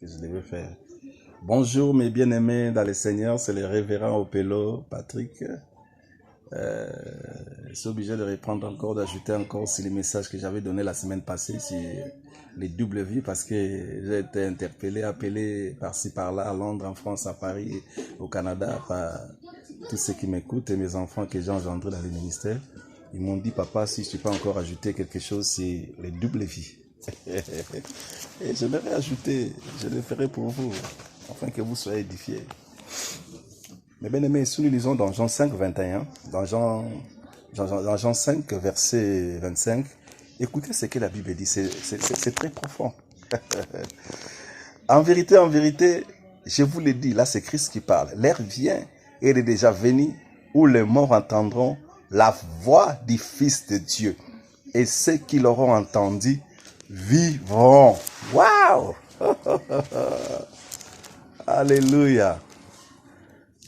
que je devais faire. Bonjour mes bien-aimés dans le Seigneur, c'est le révérend Opello, Patrick. Je suis obligé de reprendre encore, d'ajouter encore sur les messages que j'avais donnés la semaine passée sur les doubles vies parce que j'ai été interpellé, appelé par-ci par-là, à Londres, en France, à Paris, au Canada, par tous ceux qui m'écoutent et mes enfants que j'ai engendrés dans le ministère. Ils m'ont dit, papa, si je ne peux pas encore ajouter quelque chose sur les doubles vies. Et je l'aurais ajouté, je le ferai pour vous, afin que vous soyez édifiés. Mais bien aimés, si nous lisons dans Jean 5, 21, dans Jean 5, verset 25, écoutez ce que la Bible dit, c'est très profond. En vérité, je vous l'ai dit, là c'est Christ qui parle, l'heure vient, et il est déjà venu, où les morts entendront la voix du Fils de Dieu. Et ceux qui l'auront entendu vivront. Waouh! Alléluia!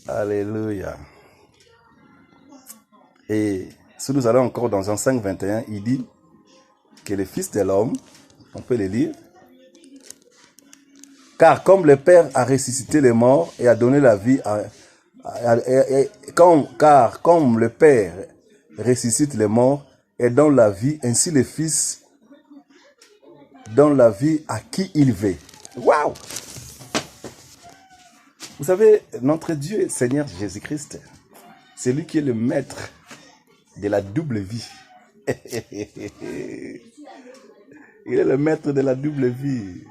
Alléluia! Et si nous allons encore dans Jean 5, 21, il dit que le Fils de l'homme, on peut le lire, car comme le Père a ressuscité les morts et a donné la vie car comme le Père ressuscite les morts et donne la vie, ainsi le Fils donne la vie à qui il veut. Waouh! Vous savez, notre Dieu, Seigneur Jésus-Christ, c'est lui qui est le maître de la double vie. Il est le maître de la double vie.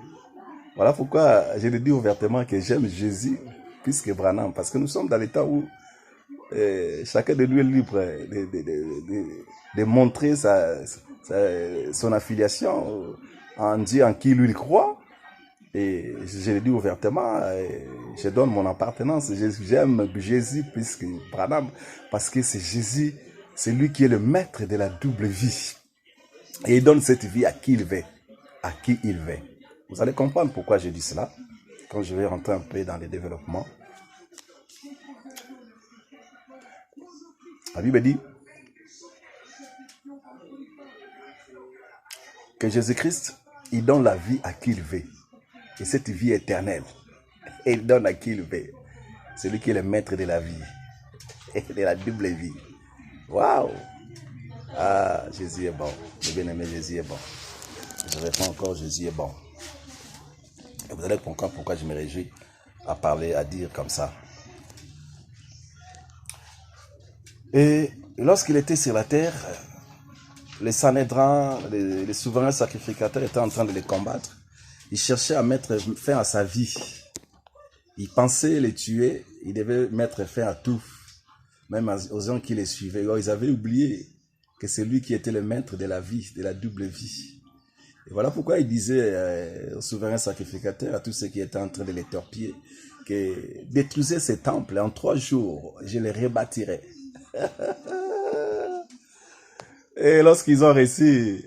Voilà pourquoi je le dis ouvertement que j'aime Jésus plus que Branham. Parce que nous sommes dans l'état où chacun de nous est libre de montrer son affiliation en Dieu en qui lui il croit. Et je le dis ouvertement, je donne mon appartenance. J'aime Jésus plus que Branham parce que c'est Jésus, c'est lui qui est le maître de la double vie. Et il donne cette vie à qui il veut. À qui il veut. Vous allez comprendre pourquoi je dis cela quand je vais rentrer un peu dans le développement. La Bible dit que Jésus-Christ, il donne la vie à qui il veut. Et cette vie éternelle, il donne à qui il veut. C'est lui qui est le maître de la vie et de la double vie. Waouh! Ah, Jésus est bon. Le bien-aimé, Jésus est bon. Je réponds encore, Jésus est bon. Et vous allez comprendre pourquoi je me réjouis à parler, à dire comme ça. Et lorsqu'il était sur la terre, les Sanhédrins, les souverains sacrificateurs étaient en train de les combattre. Ils cherchaient à mettre fin à sa vie. Ils pensaient les tuer, ils devaient mettre fin à tout, même aux gens qui les suivaient. Ils avaient oublié que c'est lui qui était le maître de la vie, de la double vie. Et voilà pourquoi il disait aux souverains sacrificateurs, à tous ceux qui étaient en train de les torpiller, que détruisez ces temples, en 3 jours, je les rebâtirai. Et lorsqu'ils ont réussi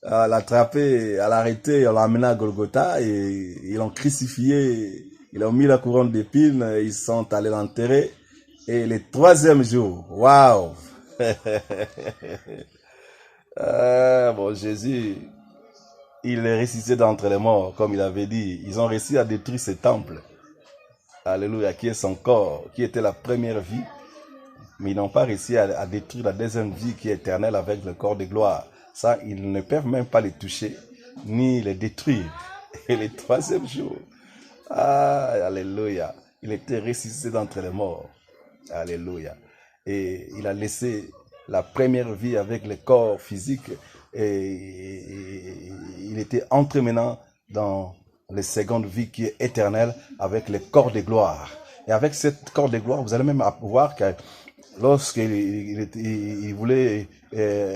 à l'attraper, à l'arrêter, on l'a amené à Golgotha et ils l'ont crucifié, ils ont mis la couronne d'épines, ils sont allés l'enterrer. Et le 3e jour, waouh! Bon, Jésus, il est ressuscité d'entre les morts, comme il avait dit. Ils ont réussi à détruire ce temple. Alléluia, qui est son corps, qui était la première vie. Mais ils n'ont pas réussi à détruire la deuxième vie qui est éternelle avec le corps de gloire. Ça, ils ne peuvent même pas les toucher, ni les détruire. Et le 3e jour, alléluia, il était ressuscité d'entre les morts. Alléluia. Et il a laissé la première vie avec le corps physique et il était entré maintenant dans la seconde vie qui est éternelle avec le corps de gloire. Et avec ce corps de gloire, vous allez même voir que lorsqu'il voulait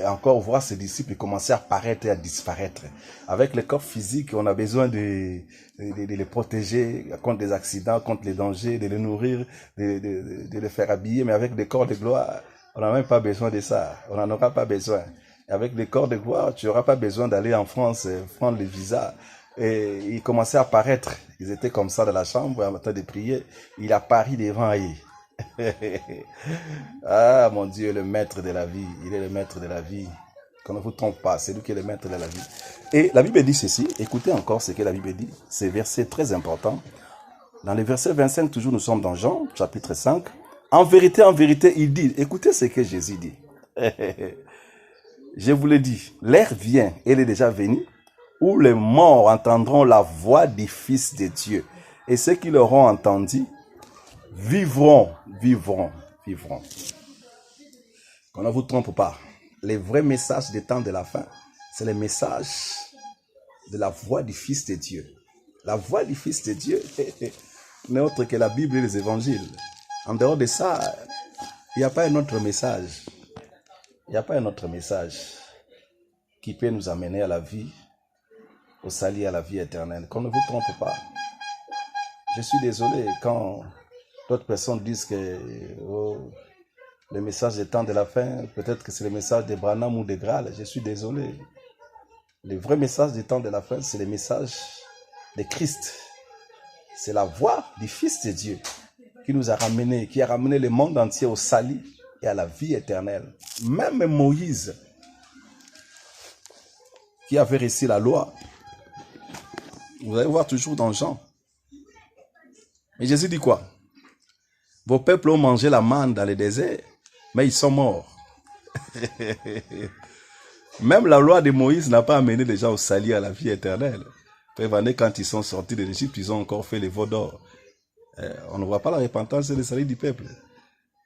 encore voir ses disciples, il commençait à apparaître et à disparaître. Avec le corps physique, on a besoin de les protéger contre des accidents, contre les dangers, de les nourrir, de les faire habiller. Mais avec le corps de gloire, on n'a même pas besoin de ça. On n'en aura pas besoin. Avec le corps de gloire, tu n'auras pas besoin d'aller en France prendre le visa. Et ils commençaient à apparaître. Ils étaient comme ça dans la chambre en train de prier. Il apparaît devant eux. Ah mon Dieu, le maître de la vie. Il est le maître de la vie. Qu'on ne vous trompe pas, c'est lui qui est le maître de la vie. Et la Bible dit ceci, écoutez encore ce que la Bible dit, c'est verset très important. Dans le verset 25, toujours nous sommes dans Jean, chapitre 5. En vérité, il dit, écoutez ce que Jésus dit. Je vous le dis, l'heure vient, elle est déjà venue, où les morts entendront la voix du Fils de Dieu. Et ceux qui l'auront entendu vivront. Qu'on ne vous trompe pas. Les vrais messages des temps de la fin, c'est le message de la voix du Fils de Dieu. La voix du Fils de Dieu n'est autre que la Bible et les évangiles. En dehors de ça, il n'y a pas un autre message. Il n'y a pas un autre message qui peut nous amener à la vie, au salut, à la vie éternelle. Qu'on ne vous trompe pas. Je suis désolé quand d'autres personnes disent que le message des temps de la fin, peut-être que c'est le message de Branham ou de Graal. Je suis désolé. Le vrai message des temps de la fin, c'est le message de Christ. C'est la voix du Fils de Dieu qui nous a ramenés, qui a ramené le monde entier au salut et à la vie éternelle. Même Moïse, qui avait réussi la loi, vous allez voir toujours dans Jean. Mais Jésus dit quoi? Vos peuples ont mangé la manne dans le désert, mais ils sont morts. Même la loi de Moïse n'a pas amené les gens au salut à la vie éternelle. Prévenez, quand ils sont sortis de l'Égypte, ils ont encore fait les veaux d'or. On ne voit pas la repentance et le salut du peuple.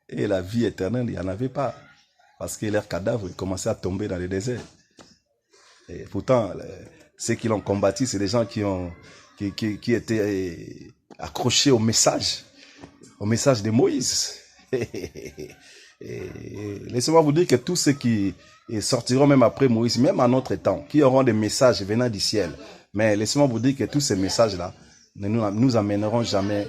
Et la vie éternelle, il n'y en avait pas. Parce que leurs cadavres commençaient à tomber dans le désert. Et pourtant, ceux qui l'ont combattu, c'est des gens qui étaient accrochés au message de Moïse. Laissez-moi vous dire que tous ceux qui sortiront même après Moïse, même en notre temps, qui auront des messages venant du ciel, mais laissez-moi vous dire que tous ces messages-là ne nous amèneront jamais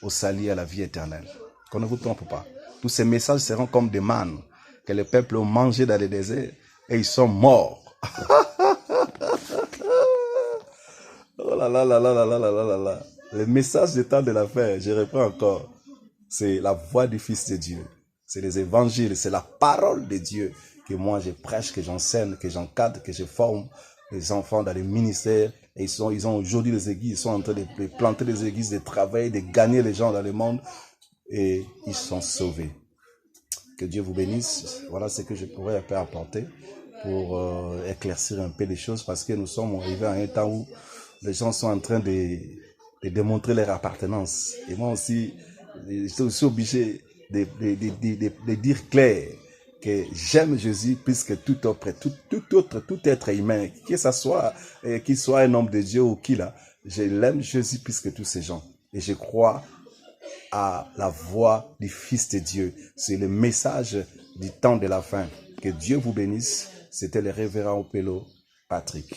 au salut, à la vie éternelle. Qu'on ne vous trompe pas. Tous ces messages seront comme des mannes que les peuples ont mangé dans le désert et ils sont morts. Oh là là là là là là là là là. Le message du temps de la fin, je reprends encore, c'est la voix du Fils de Dieu. C'est les évangiles, c'est la parole de Dieu que moi je prêche, que j'enseigne, que j'encadre, que je forme les enfants dans les ministères. Et ils ont aujourd'hui les églises, ils sont en train de planter des églises, de travailler, de gagner les gens dans le monde. Et ils sont sauvés. Que Dieu vous bénisse. Voilà ce que je pourrais un peu apporter pour éclaircir un peu les choses, parce que nous sommes arrivés à un temps où les gens sont en train de démontrer leur appartenance. Et moi aussi, je suis aussi obligé de dire clair que j'aime Jésus plus que tout être humain, que ce soit, qu'il soit un homme de Dieu ou qui là, je l'aime Jésus plus que tous ces gens. Et je crois à la voix du Fils de Dieu. C'est le message du temps de la fin. Que Dieu vous bénisse. C'était le révérend Opelo Patrick.